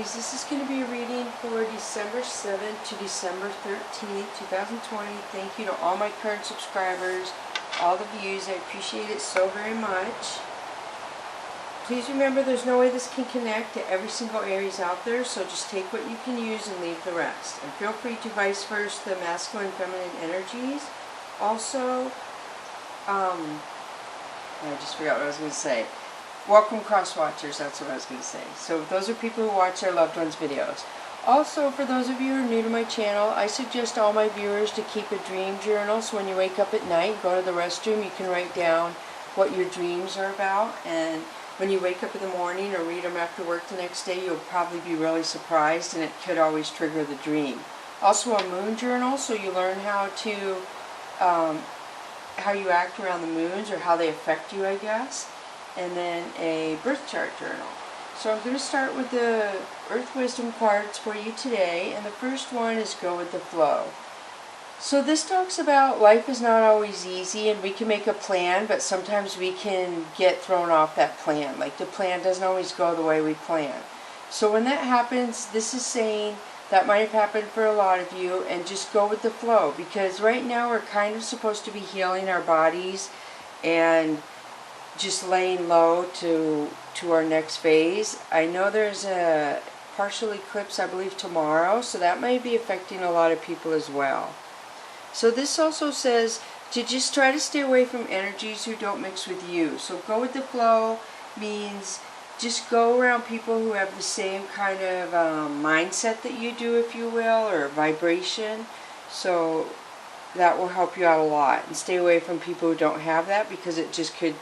Aries, this is going to be a reading for December 7th to December 13th, 2020. Thank you to all my current subscribers, all the views. I appreciate it so very much. Please remember there's no way this can connect to every single Aries out there, so just take what you can use and leave the rest. And feel free to vice versa the masculine and feminine energies. Also, I just forgot what I was going to say. Welcome cross-watchers, that's what I was going to say. So those are people who watch their loved ones' videos. Also, for those of you who are new to my channel, I suggest all my viewers to keep a dream journal. So when you wake up at night, go to the restroom, you can write down what your dreams are about. And when you wake up in the morning or read them after work the next day, you'll probably be really surprised, and it could always trigger the dream. Also a moon journal, so you learn how you act around the moons, or how they affect you, I guess. And then a birth chart journal. So I'm going to start with the Earth Wisdom cards for you today, and the first one is Go with the Flow. So this talks about life is not always easy, and we can make a plan, but sometimes we can get thrown off that plan. Like the plan doesn't always go the way we plan. So when that happens, this is saying that might have happened for a lot of you, and just go with the flow, because right now we're kind of supposed to be healing our bodies and just laying low to our next phase. I know there's a partial eclipse, I believe, tomorrow, so that might be affecting a lot of people as well. So this also says to just try to stay away from energies who don't mix with you. So go with the flow means just go around people who have the same kind of mindset that you do, if you will, or vibration. So that will help you out a lot. And stay away from people who don't have that, because it just could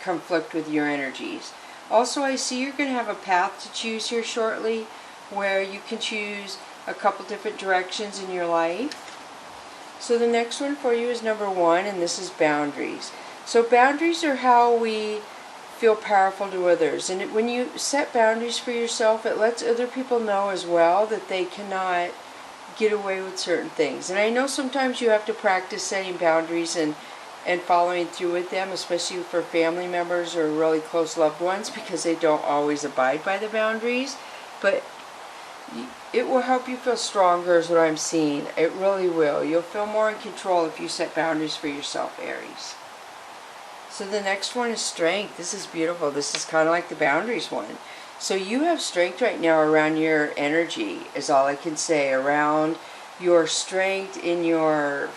conflict with your energies. Also, I see you're going to have a path to choose here shortly, where you can choose a couple different directions in your life. So the next one for you is number 1, and this is boundaries. So boundaries are how we feel powerful to others, and when you set boundaries for yourself, it lets other people know as well that they cannot get away with certain things. And I know sometimes you have to practice setting boundaries and following through with them, especially for family members or really close loved ones, because they don't always abide by the boundaries. But it will help you feel stronger, is what I'm seeing. It really will. You'll feel more in control if you set boundaries for yourself, Aries. So the next one is strength. This is beautiful. This is kind of like the boundaries one. So you have strength right now around your energy, is all I can say. Around your strength in your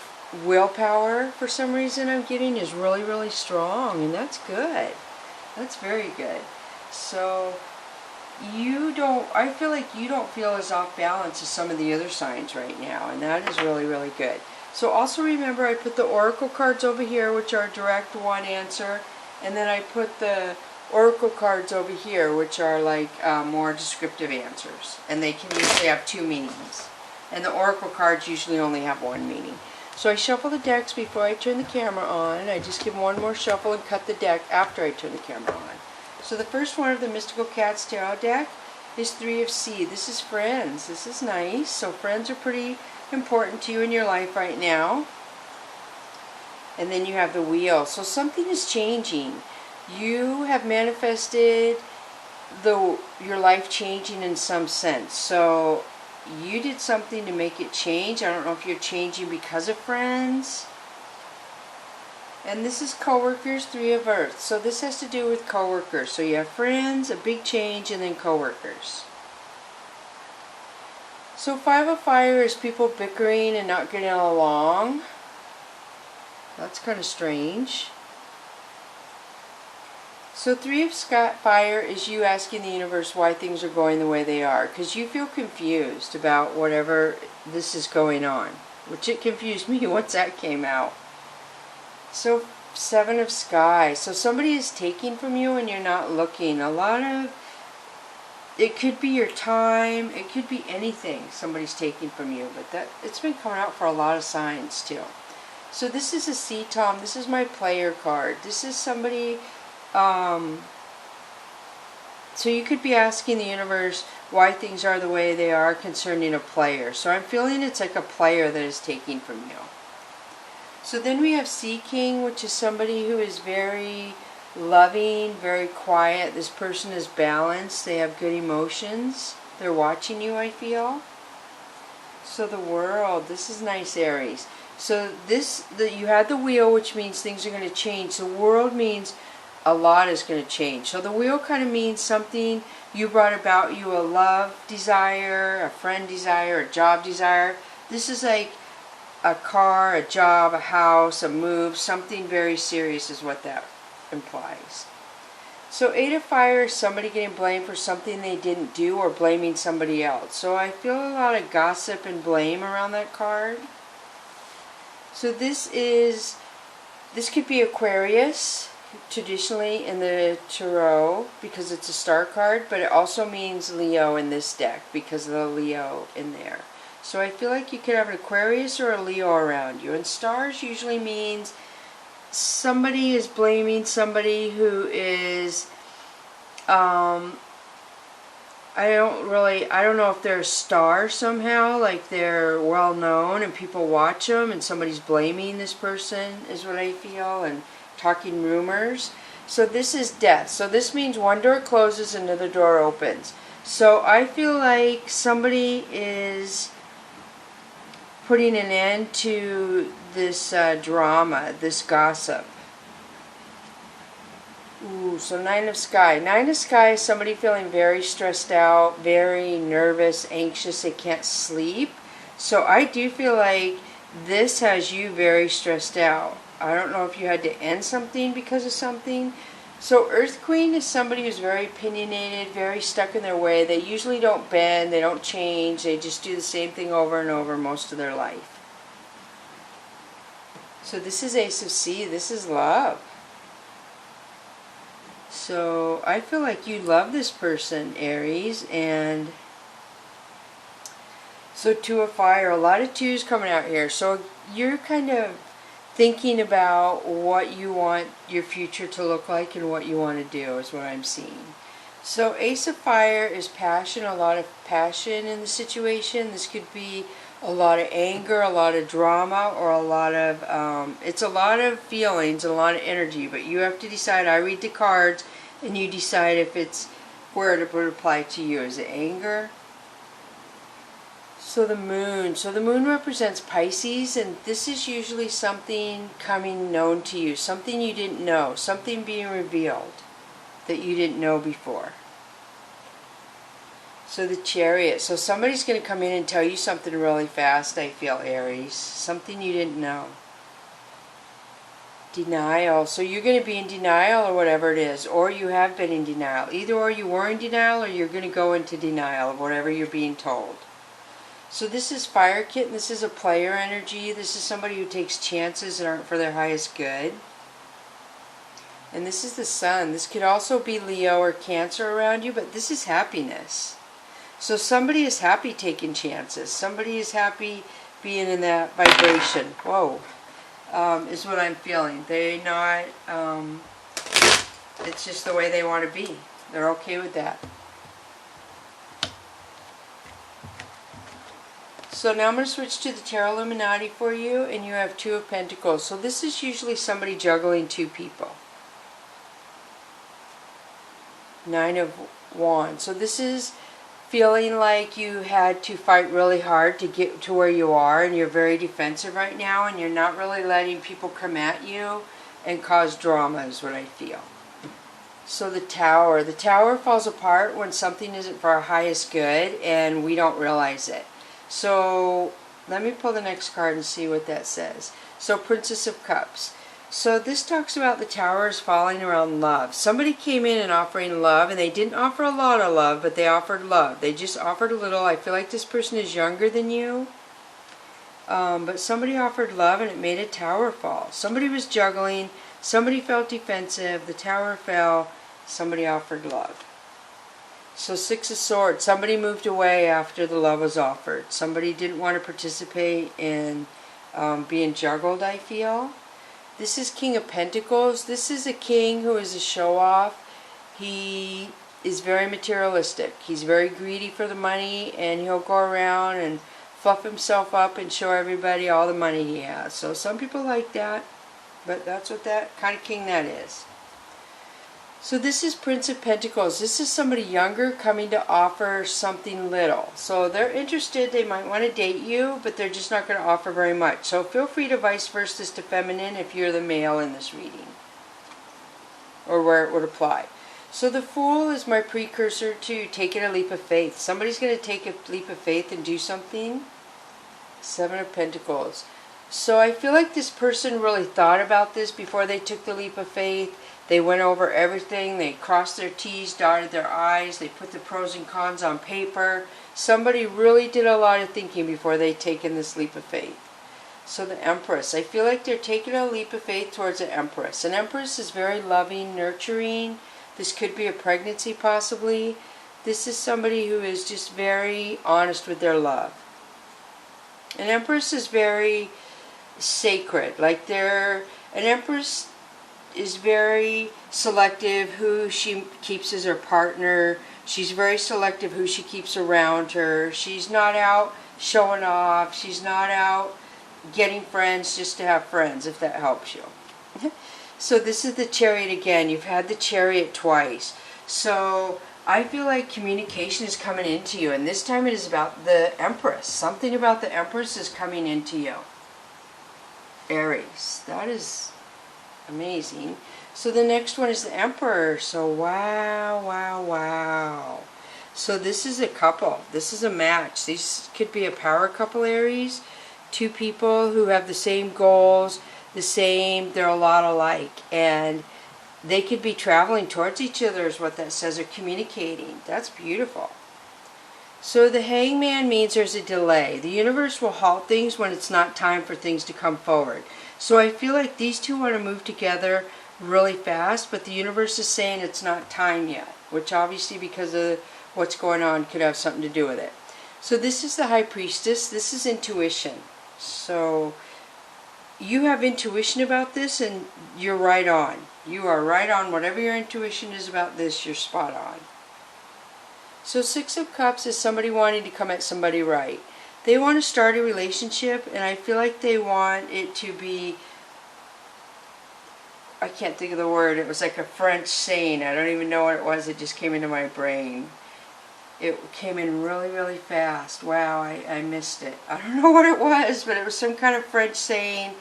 willpower, for some reason I'm getting, is really, really strong, and that's good. That's very good. So I feel like you don't feel as off balance as some of the other signs right now, and that is really, really good. So also remember, I put the oracle cards over here, which are direct one answer, and then I put the oracle cards over here, which are like more descriptive answers, and they can usually have 2 meanings, and the oracle cards usually only have 1 meaning. So I shuffle the decks before I turn the camera on. I just give one more shuffle and cut the deck after I turn the camera on. So the first one of the Mystical Cats Tarot deck is 3 of C. This is friends. This is nice. So friends are pretty important to you in your life right now. And then you have the Wheel. So something is changing. You have manifested your life changing in some sense. So you did something to make it change. I don't know if you're changing because of friends. And this is co-workers, 3 of Earth. So this has to do with co-workers. So you have friends, a big change, and then co-workers. So 5 of Fire is people bickering and not getting along. That's kind of strange. So 3 of Fire is you asking the universe why things are going the way they are, because you feel confused about whatever this is going on, which it confused me once that came out. So 7 of Sky. So somebody is taking from you and you're not looking. It could be your time, it could be anything somebody's taking from you, but it's been coming out for a lot of signs too. So this is a Sea Tom. This is my player card. This is somebody, so you could be asking the universe why things are the way they are concerning a player. So I'm feeling it's like a player that is taking from you. So then we have Sea King, which is somebody who is very loving, very quiet. This person is balanced. They have good emotions. They're watching you, I feel. So the World, this is nice, Aries. So you had the Wheel, which means things are going to change. The World means a lot is going to change. So the Wheel kind of means something you brought about you, a love desire, a friend desire, a job desire. This is like a car, a job, a house, a move, something very serious is what that implies. So Eight of Fire is somebody getting blamed for something they didn't do or blaming somebody else. So I feel a lot of gossip and blame around that card. So this could be Aquarius, traditionally in the Tarot, because it's a star card, but it also means Leo in this deck because of the Leo in there. So I feel like you could have an Aquarius or a Leo around you. And stars usually means somebody is blaming somebody who is, I don't know if they're a star somehow, like they're well known and people watch them and somebody's blaming this person is what I feel, and talking rumors. So this is death. So this means one door closes, another door opens. So I feel like somebody is putting an end to this drama, this gossip. Ooh, so Nine of Sky. Nine of Sky is somebody feeling very stressed out, very nervous, anxious, they can't sleep. So I do feel like this has you very stressed out. I don't know if you had to end something because of something. So Earth Queen is somebody who's very opinionated, very stuck in their way. They usually don't bend, they don't change, they just do the same thing over and over most of their life. So this is Ace of Sea, this is love. So I feel like you love this person, Aries, and so Two of Fire, a lot of twos coming out here. So you're kind of thinking about what you want your future to look like and what you want to do is what I'm seeing. So Ace of Fire is passion, a lot of passion in the situation. This could be a lot of anger, a lot of drama, or a lot of, it's a lot of feelings, a lot of energy, but you have to decide. I read the cards and you decide if it's where it would apply to you. Is it anger? So the moon represents Pisces, and this is usually something coming known to you, something you didn't know, something being revealed that you didn't know before. So the Chariot, so somebody's going to come in and tell you something really fast, I feel, Aries, something you didn't know. Denial, so you're going to be in denial or whatever it is, or you have been in denial. Either or you were in denial or you're going to go into denial of whatever you're being told. So this is Fire Kitten, this is a player energy, this is somebody who takes chances that aren't for their highest good. And this is the Sun, this could also be Leo or Cancer around you, but this is happiness. So somebody is happy taking chances, somebody is happy being in that vibration, whoa, is what I'm feeling. They're not, it's just the way they want to be, they're okay with that. So now I'm going to switch to the Tarot Illuminati for you, and you have Two of Pentacles. So this is usually somebody juggling two people. Nine of Wands. So this is feeling like you had to fight really hard to get to where you are, and you're very defensive right now, and you're not really letting people come at you and cause drama is what I feel. So the Tower. The Tower falls apart when something isn't for our highest good, and we don't realize it. So let me pull the next card and see what that says. So Princess of Cups. So this talks about the towers falling around love. Somebody came in and offering love, and they didn't offer a lot of love, but they offered love. They just offered a little. I feel like this person is younger than you. But somebody offered love and it made a tower fall. Somebody was juggling. Somebody felt defensive. The tower fell. Somebody offered love. So Six of Swords, somebody moved away after the love was offered. Somebody didn't want to participate in being juggled, I feel. This is King of Pentacles. This is a king who is a show-off. He is very materialistic. He's very greedy for the money, and he'll go around and fluff himself up and show everybody all the money he has. So some people like that, but that's what that kind of king that is. So this is Prince of Pentacles. This is somebody younger coming to offer something little. So they're interested, they might want to date you, but they're just not going to offer very much. So feel free to vice versa this to feminine if you're the male in this reading, or where it would apply. So the Fool is my precursor to taking a leap of faith. Somebody's going to take a leap of faith and do something. Seven of Pentacles. So I feel like this person really thought about this before they took the leap of faith. They went over everything. They crossed their T's, dotted their I's. They put the pros and cons on paper. Somebody really did a lot of thinking before they taken this leap of faith. So the Empress. I feel like they're taking a leap of faith towards an Empress. An Empress is very loving, nurturing. This could be a pregnancy possibly. This is somebody who is just very honest with their love. An Empress is very sacred. Like an Empress is very selective who she keeps as her partner. She's very selective who she keeps around her. She's not out showing off. She's not out getting friends just to have friends, if that helps you. So this is the Chariot again. You've had the Chariot twice. So I feel like communication is coming into you, and this time it is about the Empress. Something about the Empress is coming into you. Aries. That is amazing. So the next one is the Emperor. So wow, wow, wow. So this is a couple. This is a match. These could be a power couple, Aries. Two people who have the same goals, they're a lot alike. And they could be traveling towards each other is what that says, or communicating. That's beautiful. So the Hangman means there's a delay. The universe will halt things when it's not time for things to come forward. So I feel like these two want to move together really fast, but the universe is saying it's not time yet, which obviously because of what's going on could have something to do with it. So this is the High Priestess. This is intuition. So you have intuition about this, and you're right on. You are right on. Whatever your intuition is about this, you're spot on. So Six of Cups is somebody wanting to come at somebody right. They want to start a relationship, and I feel like they want it to be, I can't think of the word, it was like a French saying, I don't even know what it was, it just came into my brain. It came in really, really fast. Wow, I missed it. I don't know what it was, but it was some kind of French saying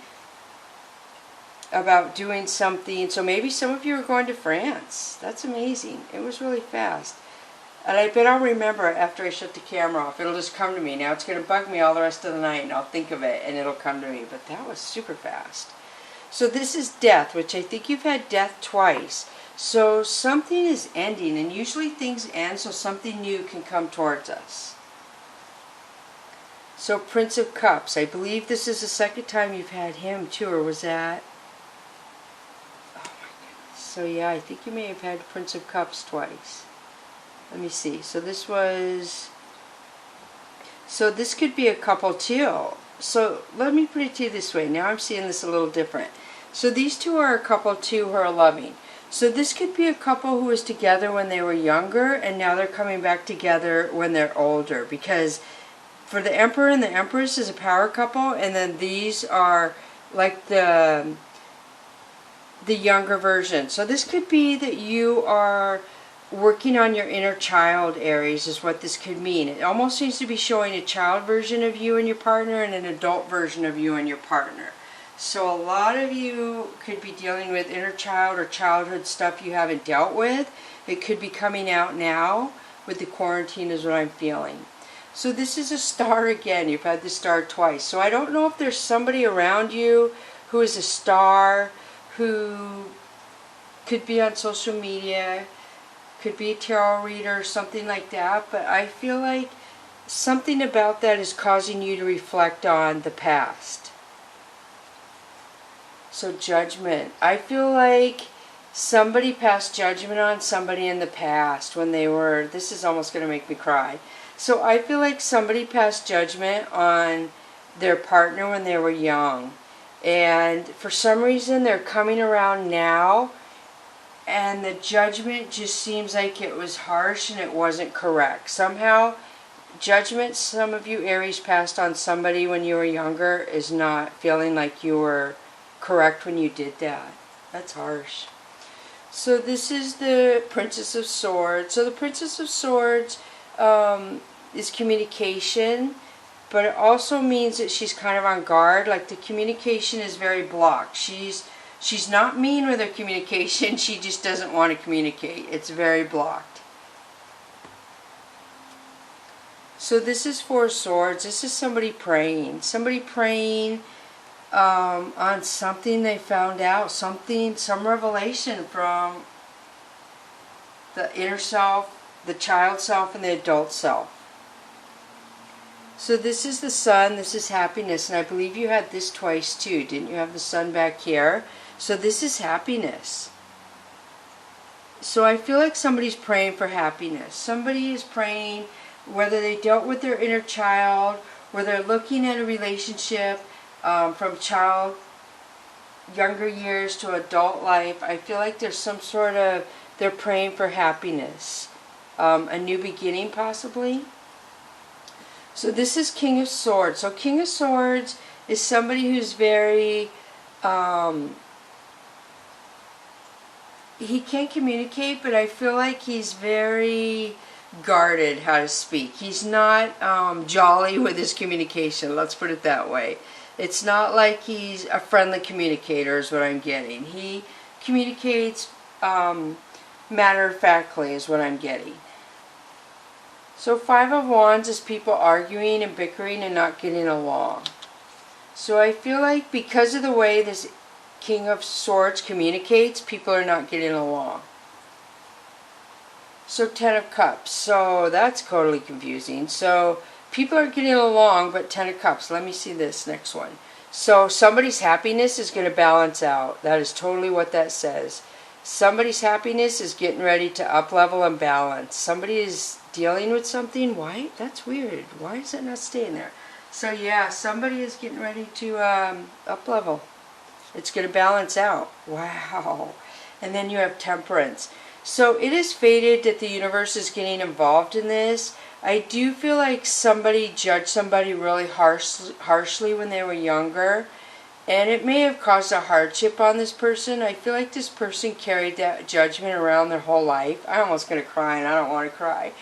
about doing something. So maybe some of you are going to France. That's amazing. It was really fast. And I bet I'll remember it after I shut the camera off. It'll just come to me. Now it's going to bug me all the rest of the night, and I'll think of it, and it'll come to me. But that was super fast. So this is Death, which I think you've had Death twice. So something is ending, and usually things end so something new can come towards us. So Prince of Cups. I believe this is the second time you've had him too, or was that? Oh my goodness. So yeah, I think you may have had Prince of Cups twice. Let me see. So this was... So this could be a couple too. So let me put it to you this way. Now I'm seeing this a little different. So these two are a couple too who are loving. So this could be a couple who was together when they were younger, and now they're coming back together when they're older. Because for the Emperor and the Empress is a power couple, and then these are like the younger version. So this could be that you are working on your inner child, Aries, is what this could mean. It almost seems to be showing a child version of you and your partner and an adult version of you and your partner. So a lot of you could be dealing with inner child or childhood stuff you haven't dealt with. It could be coming out now with the quarantine is what I'm feeling. So this is a Star again. You've had the Star twice. So I don't know if there's somebody around you who is a star, who could be on social media, could be a tarot reader or something like that. But I feel like something about that is causing you to reflect on the past. So Judgment. I feel like somebody passed judgment on somebody in the past when they were, this is almost going to make me cry. So I feel like somebody passed judgment on their partner when they were young. And for some reason they're coming around now, and the judgment just seems like it was harsh and it wasn't correct. Somehow, judgment some of you Aries passed on somebody when you were younger is not feeling like you were correct when you did that. That's harsh. So this is the Princess of Swords. So the Princess of Swords is communication, but it also means that she's kind of on guard. Like the communication is very blocked. She's not mean with her communication. She just doesn't want to communicate. It's very blocked. So this is Four of Swords. This is somebody praying. Somebody praying on something they found out, some revelation from the inner self, the child self, and the adult self. So this is the Sun, this is happiness, and I believe you had this twice too. Didn't you have the Sun back here? So this is happiness. So I feel like somebody's praying for happiness. Somebody is praying, whether they dealt with their inner child, or they're looking at a relationship from child, younger years to adult life. I feel like there's some sort of, they're praying for happiness. A new beginning possibly. So this is King of Swords. So King of Swords is somebody who's very, he can't communicate, but I feel like he's very guarded how to speak. He's not jolly with his communication, let's put it that way. It's not like he's a friendly communicator is what I'm getting. He communicates matter-of-factly is what I'm getting. So Five of Wands is people arguing and bickering and not getting along. So I feel like because of the way this King of Swords communicates, people are not getting along. So Ten of Cups. So that's totally confusing. So people are getting along, but Ten of Cups. Let me see this next one. So somebody's happiness is going to balance out. That is totally what that says. Somebody's happiness is getting ready to up-level and balance. Somebody is dealing with something. Why? That's weird. Why is it not staying there? So yeah, somebody is getting ready to up-level. It's going to balance out. Wow. And then you have Temperance. So it is fated that the universe is getting involved in this. I do feel like somebody judged somebody really harshly when they were younger. And it may have caused a hardship on this person. I feel like this person carried that judgment around their whole life. I'm almost going to cry and I don't want to cry.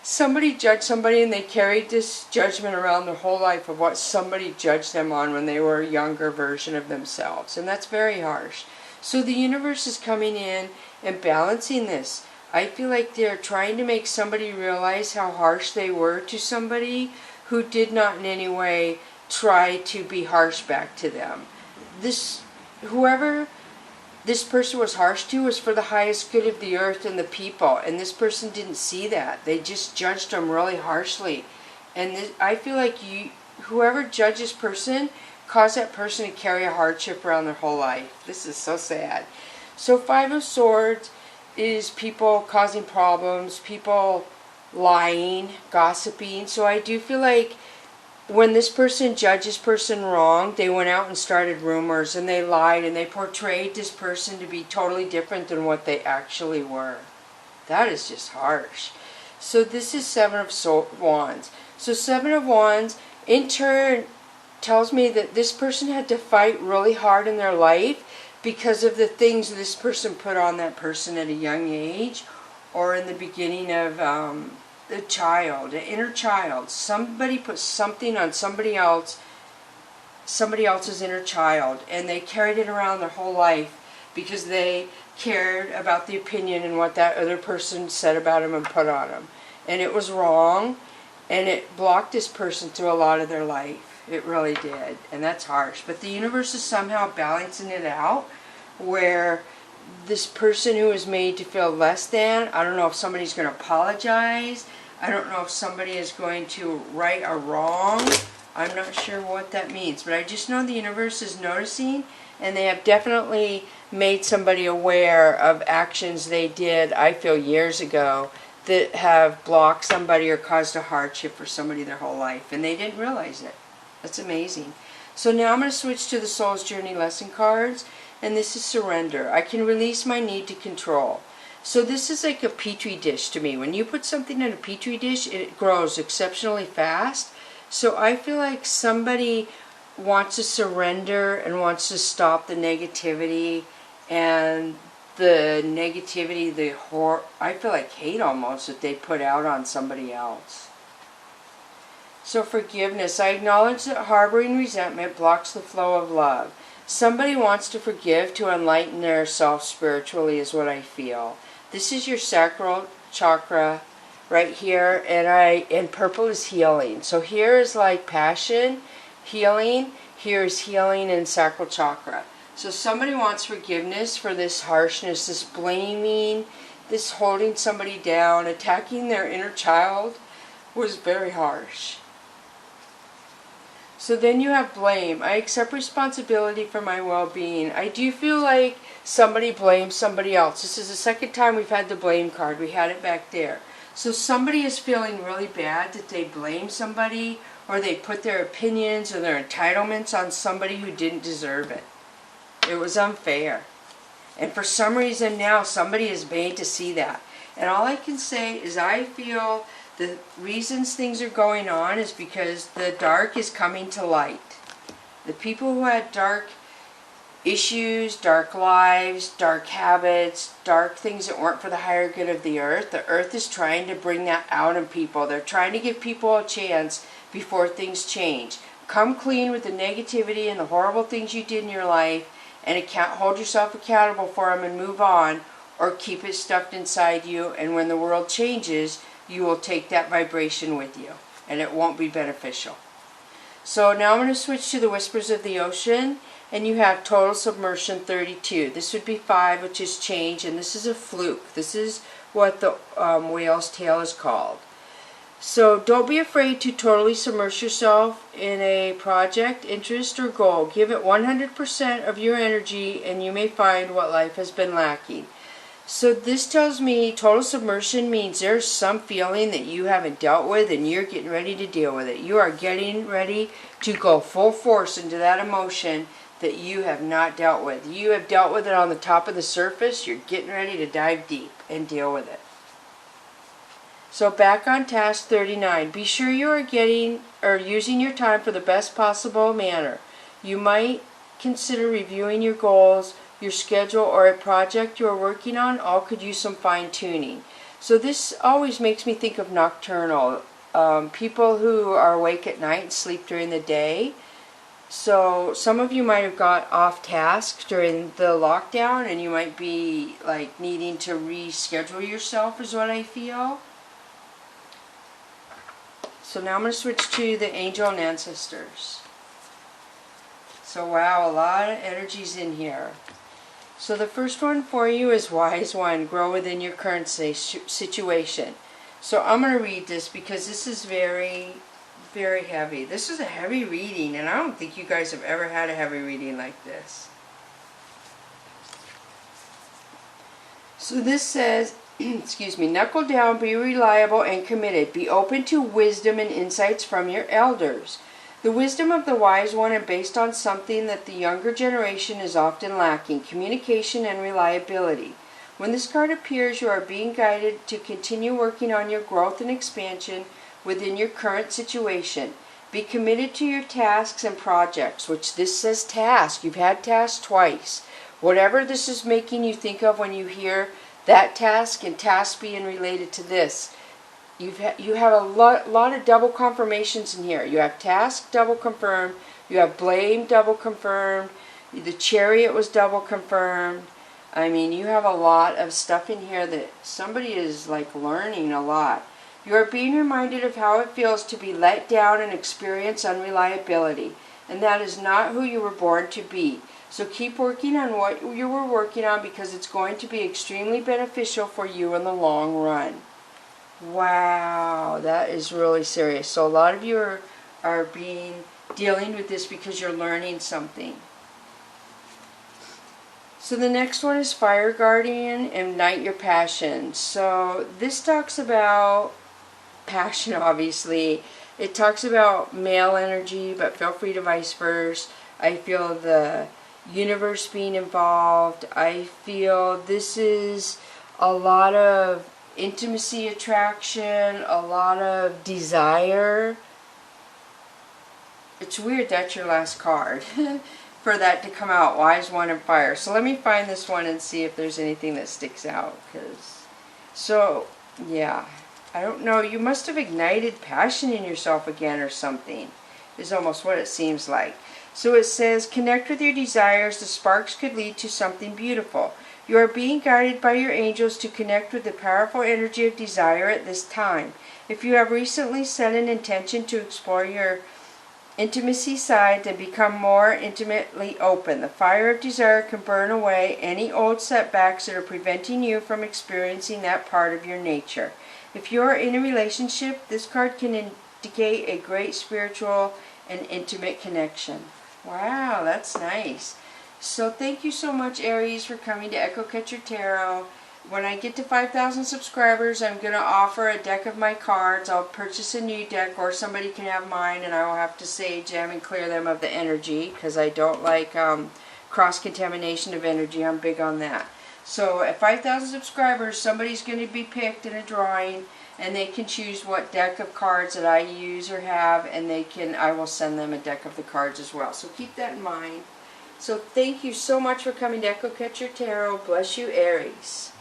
Somebody judged somebody and they carried this judgment around their whole life of what somebody judged them on when they were a younger version of themselves. And that's very harsh. So the universe is coming in and balancing this. I feel like they're trying to make somebody realize how harsh they were to somebody who did not in any way try to be harsh back to them. Whoever this person was harsh to was for the highest good of the earth and the people, and this person didn't see that. They just judged them really harshly. And I feel like whoever judged this person caused that person to carry a hardship around their whole life. This is so sad. So Five of Swords is people causing problems, people lying, gossiping. So I do feel like when this person judged this person wrong, they went out and started rumors and they lied and they portrayed this person to be totally different than what they actually were. That is just harsh. So this is Seven of Wands. So Seven of Wands in turn tells me that this person had to fight really hard in their life because of the things this person put on that person at a young age or in the beginning of the child, the inner child. Somebody put something on somebody else's inner child, and they carried it around their whole life because they cared about the opinion and what that other person said about them and put on them. And it was wrong, and it blocked this person through a lot of their life. It really did, and that's harsh. But the universe is somehow balancing it out where this person who is made to feel less than, I don't know if somebody's going to apologize. I don't know if somebody is going to right a wrong. I'm not sure what that means, but I just know the universe is noticing, and they have definitely made somebody aware of actions they did, I feel, years ago that have blocked somebody or caused a hardship for somebody their whole life, and they didn't realize it. That's amazing. So now I'm going to switch to the Soul's Journey lesson cards, and this is surrender. I can release my need to control. So this is like a petri dish to me. When you put something in a petri dish, it grows exceptionally fast. So I feel like somebody wants to surrender and wants to stop the negativity and the negativity, the horror, I feel like hate almost, that they put out on somebody else. So forgiveness. I acknowledge that harboring resentment blocks the flow of love. Somebody wants to forgive to enlighten their self spiritually is what I feel. This is your sacral chakra right here, and purple is healing. So here is like passion, healing. Here is healing in sacral chakra. So somebody wants forgiveness for this harshness, this blaming, this holding somebody down, attacking their inner child was very harsh. So then you have blame. I accept responsibility for my well-being. I do feel like somebody blames somebody else. This is the second time we've had the blame card. We had it back there. So somebody is feeling really bad that they blame somebody, or they put their opinions or their entitlements on somebody who didn't deserve it. It was unfair. And for some reason now somebody is made to see that. And all I can say is I feel the reasons things are going on is because the dark is coming to light. The people who had dark issues, dark lives, dark habits, dark things that weren't for the higher good of the earth is trying to bring that out in people. They're trying to give people a chance before things change. Come clean with the negativity and the horrible things you did in your life, and hold yourself accountable for them and move on, or keep it stuffed inside you, and when the world changes, you will take that vibration with you, and it won't be beneficial. So now I'm going to switch to the Whispers of the Ocean, and you have Total Submersion 32. This would be 5, which is change, and this is a fluke. This is what the whale's tail is called. So don't be afraid to totally submerge yourself in a project, interest, or goal. Give it 100% of your energy, and you may find what life has been lacking. So this tells me total submersion means there's some feeling that you haven't dealt with, and you're getting ready to deal with it. You are getting ready to go full force into that emotion that you have not dealt with. You have dealt with it on the top of the surface. You're getting ready to dive deep and deal with it. So back on task 39, be sure you are using your time for the best possible manner. You might consider reviewing your goals, your schedule, or a project you are working on. All could use some fine-tuning. So this always makes me think of nocturnal. People who are awake at night and sleep during the day. So some of you might have got off task during the lockdown, and you might be like needing to reschedule yourself is what I feel. So now I'm going to switch to the angel and ancestors. So wow, a lot of energies in here. So the first one for you is Wise One, grow within your current situation. So I'm going to read this because this is very, very heavy. This is a heavy reading, and I don't think you guys have ever had a heavy reading like this. So this says, excuse me, knuckle down, be reliable and committed. Be open to wisdom and insights from your elders. The wisdom of the wise one is based on something that the younger generation is often lacking, communication and reliability. When this card appears, you are being guided to continue working on your growth and expansion within your current situation. Be committed to your tasks and projects, which this says task. You've had task twice. Whatever this is making you think of when you hear that task and task being related to this, you have a lot of double confirmations in here. You have task double confirmed, you have blame double confirmed, the chariot was double confirmed. I mean, you have a lot of stuff in here that somebody is like learning a lot. You are being reminded of how it feels to be let down and experience unreliability, and that is not who you were born to be. So keep working on what you were working on, because it's going to be extremely beneficial for you in the long run. Wow, that is really serious. So a lot of you are dealing with this because you're learning something. So the next one is Fire Guardian, ignite your passion. So this talks about passion, obviously. It talks about male energy, but feel free to vice versa. I feel the universe being involved. I feel this is a lot of intimacy, attraction, a lot of desire. It's weird that's your last card. for that to come out. Wise one and fire. So let me find this one and see if there's anything that sticks out. So, yeah. I don't know. You must have ignited passion in yourself again or something. Is almost what it seems like. So it says, connect with your desires. The sparks could lead to something beautiful. You are being guided by your angels to connect with the powerful energy of desire at this time. If you have recently set an intention to explore your intimacy side, then become more intimately open. The fire of desire can burn away any old setbacks that are preventing you from experiencing that part of your nature. If you are in a relationship, this card can indicate a great spiritual and intimate connection. Wow, that's nice. So thank you so much, Aries, for coming to Echo Catcher Tarot. When I get to 5,000 subscribers, I'm going to offer a deck of my cards. I'll purchase a new deck, or somebody can have mine, and I will have to sage them and clear them of the energy, because I don't like cross-contamination of energy. I'm big on that. So at 5,000 subscribers, somebody's going to be picked in a drawing, and they can choose what deck of cards that I use or have, and I will send them a deck of the cards as well. So keep that in mind. So thank you so much for coming to Echo Catcher Tarot. Bless you, Aries.